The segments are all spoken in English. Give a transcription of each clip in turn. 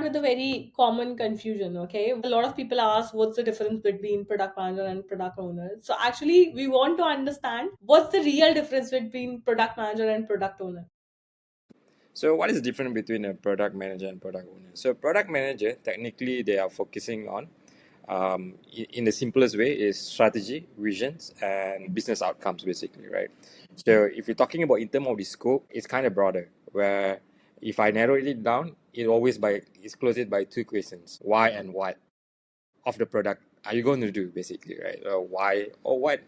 start with a very common confusion, okay? A lot of people ask what's the difference between product manager and product owner. So actually, we want to understand what's the real difference between product manager and product owner. So what is different between a product manager and product owner? So product manager, technically, they are focusing on, in the simplest way, is strategy, visions, and business outcomes, basically, right? So if you're talking about in terms of the scope, it's kind of broader. Where if I narrow it down, it's closed by two questions: why and what of the product are you going to do, basically, right? Why or what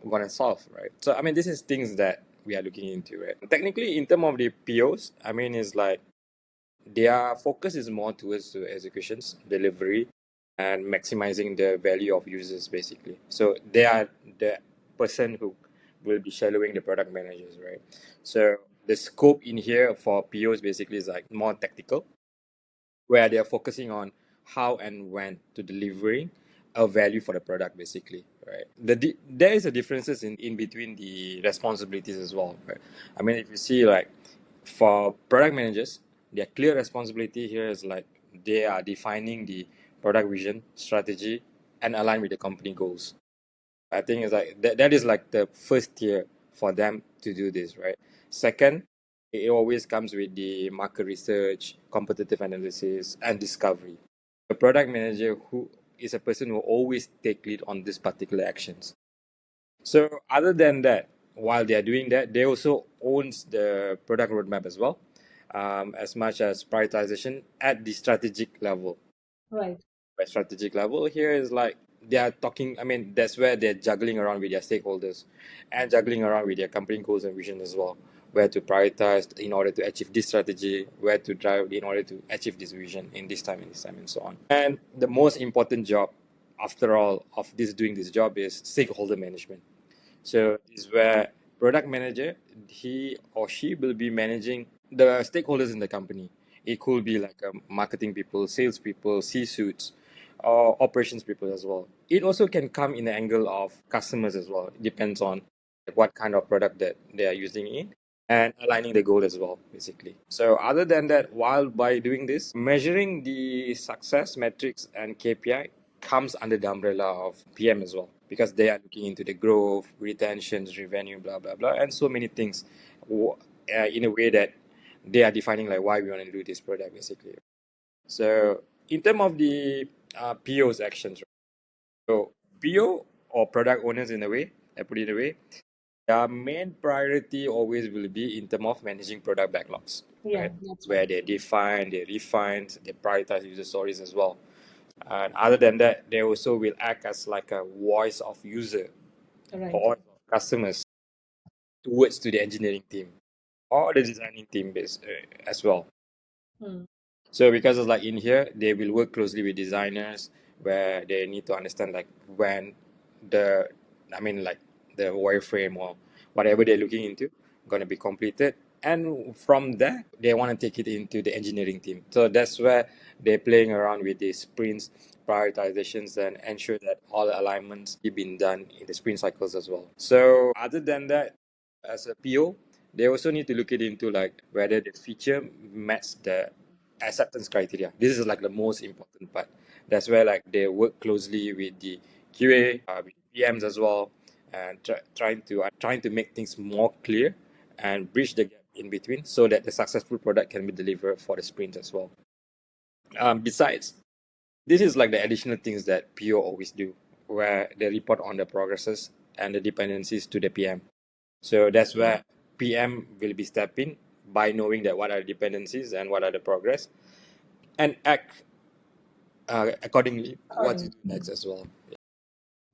we're going to solve, right? So I mean, this is things that we are looking into, right? Technically, in terms of the POs, I mean, it's like their focus is more towards the executions, delivery, and maximizing the value of users, basically. So they are the person who will be shadowing the product managers, right? So the scope in here for POs basically is like more tactical, where they are focusing on how and when to delivering a value for the product, basically, right? There is a differences in between the responsibilities as well, right? I mean, if you see, like, for product managers, their clear responsibility here is like they are defining the product vision, strategy, and align with the company goals. I think it's like that is like the first tier for them to do this, right? Second, it always comes with the market research, competitive analysis, and discovery. A product manager who is a person who always take lead on these particular actions. So other than that, while they are doing that, they also owns the product roadmap as well, as much as prioritization at the strategic level. Right. By strategic level here is like they are talking, I mean, that's where they're juggling around with their stakeholders and juggling around with their company goals and vision as well, where to prioritize in order to achieve this strategy, where to drive in order to achieve this vision in this time and so on. And the most important job after all of this doing this job is stakeholder management. So this is where product manager, he or she will be managing the stakeholders in the company. It could be like marketing people, sales people, C-suites, or operations people as well. It also can come in the angle of customers as well. It depends on what kind of product that they are using in and aligning the goal as well, basically. So other than that, while by doing this, measuring the success metrics and KPI comes under the umbrella of PM as well, because they are looking into the growth, retentions, revenue, blah blah blah, and so many things, in a way that they are defining like why we want to do this product, basically. So in terms of the PO's actions, right? So PO or product owners, in a way, I put it in a way, their main priority always will be in terms of managing product backlogs, Yeah, right? that's right. Where they define, they refine, they prioritize user stories as well. And other than that, they also will act as like a voice of user Right. or customers towards to the engineering team or the designing team as well. Hmm. So because it's like in here, they will work closely with designers where they need to understand like when the, I mean, like the wireframe or whatever they're looking into gonna be completed. And from there, they want to take it into the engineering team. So that's where they're playing around with the sprints, prioritizations, and ensure that all the alignments have been done in the sprint cycles as well. So other than that, as a PO, they also need to look it into like whether the feature matches the acceptance criteria. This is like the most important part. That's where like they work closely with the QA, with PMs as well, and trying to make things more clear and bridge the gap in between so that the successful product can be delivered for the sprint as well. Besides, this is like the additional things that PO always do, where they report on the progresses and the dependencies to the PM. So that's where PM will be stepping by knowing that what are the dependencies and what are the progress, and act accordingly what to According. do next as well.